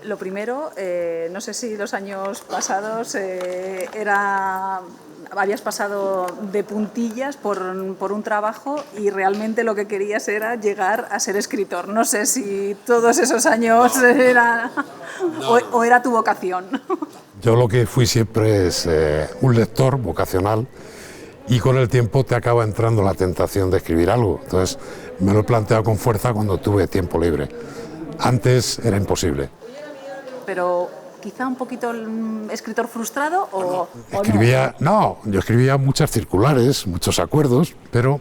Lo primero, no sé si los años pasados habías pasado de puntillas por un trabajo y realmente lo que querías era llegar a ser escritor. No sé si todos esos años o era tu vocación. Yo lo que fui siempre es un lector vocacional y con el tiempo te acaba entrando la tentación de escribir algo. Entonces me lo he planteado con fuerza cuando tuve tiempo libre. Antes era imposible. Pero quizá un poquito escritor frustrado o Escribía, no, yo escribía muchas circulares, muchos acuerdos, pero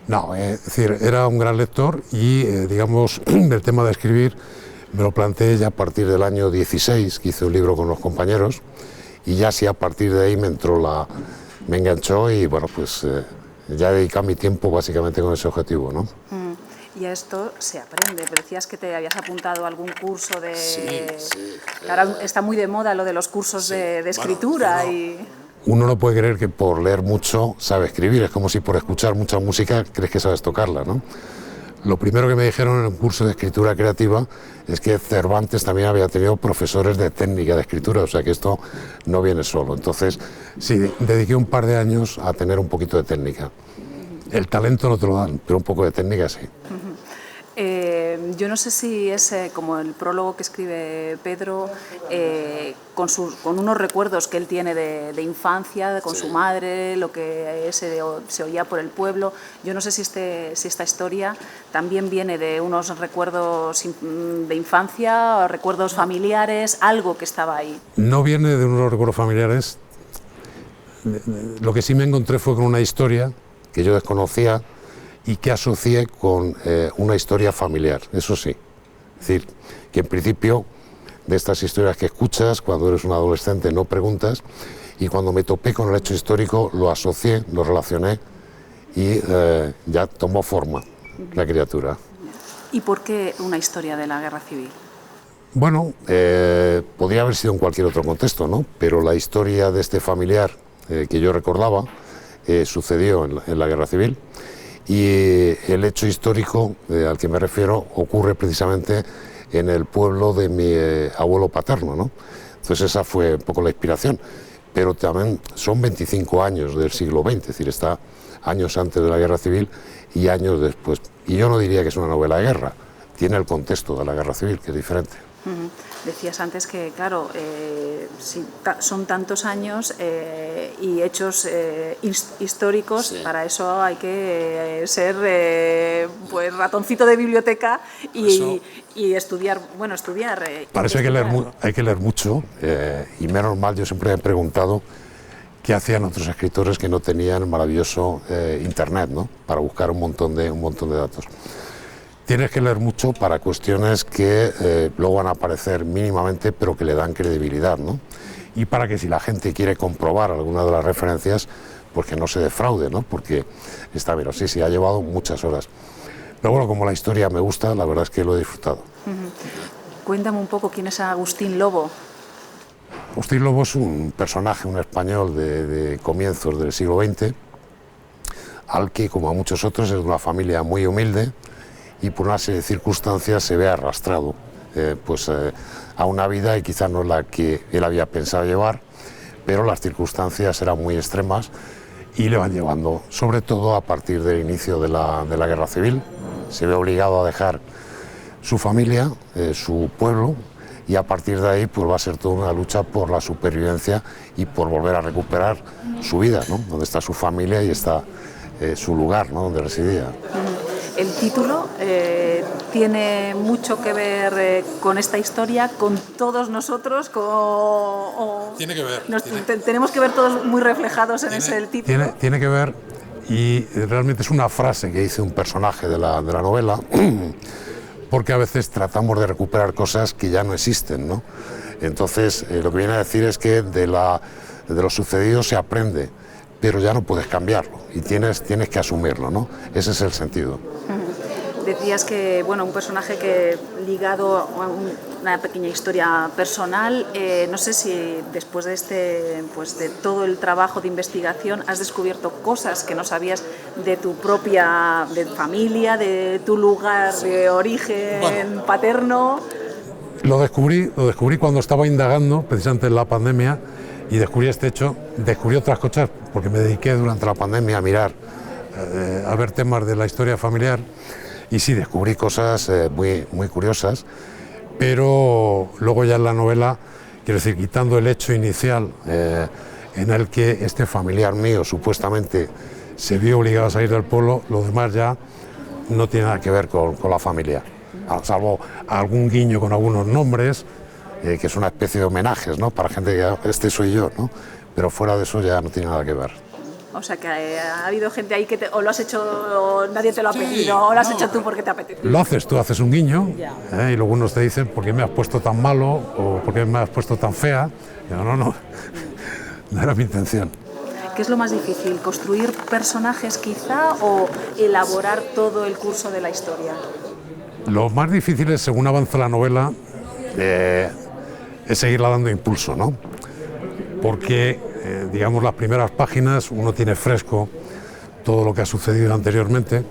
no, es decir, era un gran lector y, digamos, el tema de escribir me lo planteé ya a partir del año 16, que hice un libro con los compañeros, y ya sí a partir de ahí me enganchó y, bueno, pues ya dediqué mi tiempo básicamente con ese objetivo, ¿no? Y a esto se aprende. Pero decías que te habías apuntado a algún curso de... Sí. Ahora está muy de moda lo de los cursos de escritura. Bueno, uno no puede creer que por leer mucho sabe escribir. Es como si por escuchar mucha música crees que sabes tocarla, ¿no? Lo primero que me dijeron en el curso de escritura creativa es que Cervantes también había tenido profesores de técnica de escritura, o sea que esto no viene solo. Entonces, sí, dediqué un par de años a tener un poquito de técnica. El talento no te lo dan, pero un poco de técnica sí. Yo no sé si es como el prólogo que escribe Pedro, con unos recuerdos que él tiene de infancia, con su madre, lo que se oía por el pueblo. Yo no sé si esta historia también viene de unos recuerdos de infancia, o recuerdos familiares, algo que estaba ahí. No viene de unos recuerdos familiares. Lo que sí me encontré fue con una historia que yo desconocía y que asocié con una historia familiar, eso sí. Es decir, que en principio de estas historias que escuchas cuando eres un adolescente no preguntas, y cuando me topé con el hecho histórico lo asocié, lo relacioné y ya tomó forma la criatura. ¿Y por qué una historia de la guerra civil? Bueno, podría haber sido en cualquier otro contexto, ¿no? Pero la historia de este familiar que yo recordaba sucedió en la guerra civil. Y el hecho histórico al que me refiero ocurre precisamente en el pueblo de mi abuelo paterno, ¿no? Entonces esa fue un poco la inspiración, pero también son 25 años del siglo XX, es decir, está años antes de la guerra civil y años después. Y yo no diría que es una novela de guerra, tiene el contexto de la guerra civil, que es diferente. Decías antes que, claro, son tantos años y hechos históricos, sí. Para eso hay que ser pues ratoncito de biblioteca y estudiar, Para eso hay que leer mucho y menos mal, yo siempre he preguntado qué hacían otros escritores que no tenían el maravilloso Internet, ¿no? Para buscar un montón de datos. Tienes que leer mucho para cuestiones que luego van a aparecer mínimamente, pero que le dan credibilidad, ¿no? Y para que si la gente quiere comprobar alguna de las referencias, pues que no se defraude, ¿no? Porque está bien, sí, ha llevado muchas horas. Pero bueno, como la historia me gusta, la verdad es que lo he disfrutado. Cuéntame un poco quién es Agustín Lobo. Agustín Lobo es un personaje, un español de comienzos del siglo XX, al que, como a muchos otros, es de una familia muy humilde, y por una serie de circunstancias se ve arrastrado a una vida y quizá no la que él había pensado llevar, pero las circunstancias eran muy extremas y le van llevando, sobre todo a partir del inicio de la guerra civil. Se ve obligado a dejar su familia, su pueblo, y a partir de ahí pues va a ser toda una lucha por la supervivencia y por volver a recuperar su vida, ¿no? Donde está su familia y está su lugar, ¿no? Donde residía. El título tiene mucho que ver con esta historia, con todos nosotros. Tiene que ver. Tenemos que ver todos muy reflejados en ese título. Tiene que ver, y realmente es una frase que dice un personaje de la novela, porque a veces tratamos de recuperar cosas que ya no existen, ¿no? Entonces, lo que viene a decir es que de lo sucedido se aprende, pero ya no puedes cambiarlo y tienes que asumirlo, ¿no? Ese es el sentido. Decías que, bueno, un personaje que ligado a una pequeña historia personal, no sé si después de de todo el trabajo de investigación has descubierto cosas que no sabías de tu propia familia, de tu lugar de origen paterno. Lo descubrí cuando estaba indagando, precisamente en la pandemia, y descubrí este hecho, descubrí otras cosas, porque me dediqué durante la pandemia a mirar, a ver temas de la historia familiar, y sí, descubrí cosas muy curiosas, pero luego ya en la novela, quiero decir, quitando el hecho inicial en el que este familiar mío supuestamente se vio obligado a salir del pueblo, lo demás ya no tiene nada que ver con la familia, salvo algún guiño con algunos nombres, que es una especie de homenajes, ¿no? Para gente que este soy yo, ¿no? Pero fuera de eso ya no tiene nada que ver. O sea que ha habido gente ahí que o lo has hecho o nadie te lo ha pedido, o lo has hecho tú porque te apetece. Lo haces tú, haces un guiño, y luego unos te dicen ¿por qué me has puesto tan malo? O ¿por qué me has puesto tan fea? Y yo, no era mi intención. ¿Qué es lo más difícil? ¿Construir personajes quizá o elaborar todo el curso de la historia? Lo más difícil es, según avanza la novela, es seguirla dando impulso, ¿no? Porque, digamos, las primeras páginas uno tiene fresco todo lo que ha sucedido anteriormente,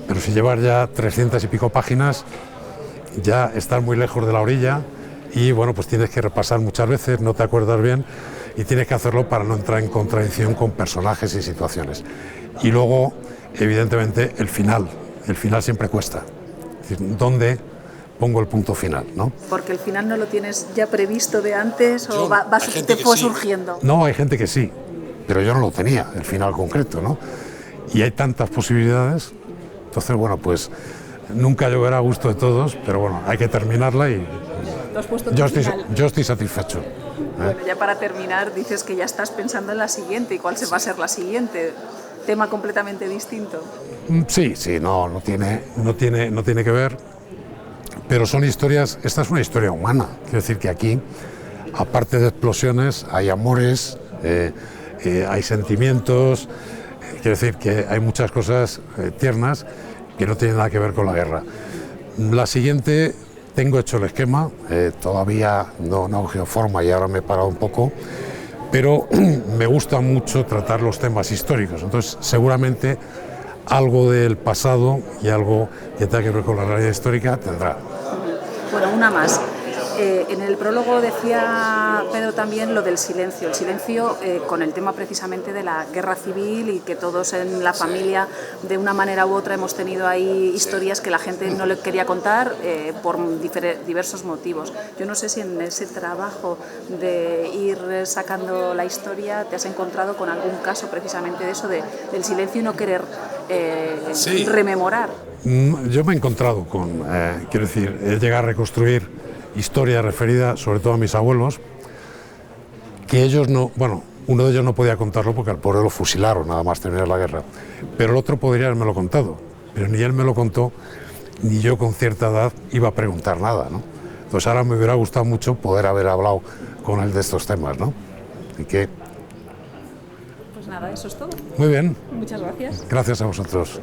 pero si llevas ya 300 y pico páginas, ya estás muy lejos de la orilla y, bueno, pues tienes que repasar muchas veces, no te acuerdas bien y tienes que hacerlo para no entrar en contradicción con personajes y situaciones. Y luego, evidentemente, el final siempre cuesta. Es decir, ¿dónde pongo el punto final, ¿no? Porque el final no lo tienes ya previsto de antes o te fue surgiendo. No, hay gente que sí, pero yo no lo tenía, el final concreto, ¿no? Y hay tantas posibilidades, entonces, bueno, pues nunca lloverá a gusto de todos, pero bueno, hay que terminarla y yo estoy satisfecho. Bueno, ya para terminar, dices que ya estás pensando en la siguiente, ¿y cuál va a ser la siguiente? ¿Tema completamente distinto? Sí, no tiene que ver. Pero son historias, esta es una historia humana, quiero decir que aquí, aparte de explosiones, hay amores, hay sentimientos, quiero decir que hay muchas cosas tiernas que no tienen nada que ver con la guerra. La siguiente, tengo hecho el esquema, todavía no ha cogido forma y ahora me he parado un poco, pero me gusta mucho tratar los temas históricos, entonces seguramente algo del pasado y algo que tenga que ver con la realidad histórica tendrá. Bueno, una más. En el prólogo decía Pedro también lo del silencio, el silencio con el tema precisamente de la guerra civil y que todos en la familia de una manera u otra hemos tenido ahí historias que la gente no le quería contar por diversos motivos. Yo no sé si en ese trabajo de ir sacando la historia te has encontrado con algún caso precisamente de eso, del silencio y no querer rememorar. Yo me he encontrado con, quiero decir, llegar a reconstruir historia referida sobre todo a mis abuelos, que ellos no, bueno, uno de ellos no podía contarlo porque al pobre lo fusilaron nada más terminar la guerra, pero el otro podría haberme contado, pero ni él me lo contó, ni yo con cierta edad iba a preguntar nada, ¿no? Entonces ahora me hubiera gustado mucho poder haber hablado con él de estos temas, ¿no? Así que... Pues nada, eso es todo. Muy bien. Muchas gracias. Gracias a vosotros.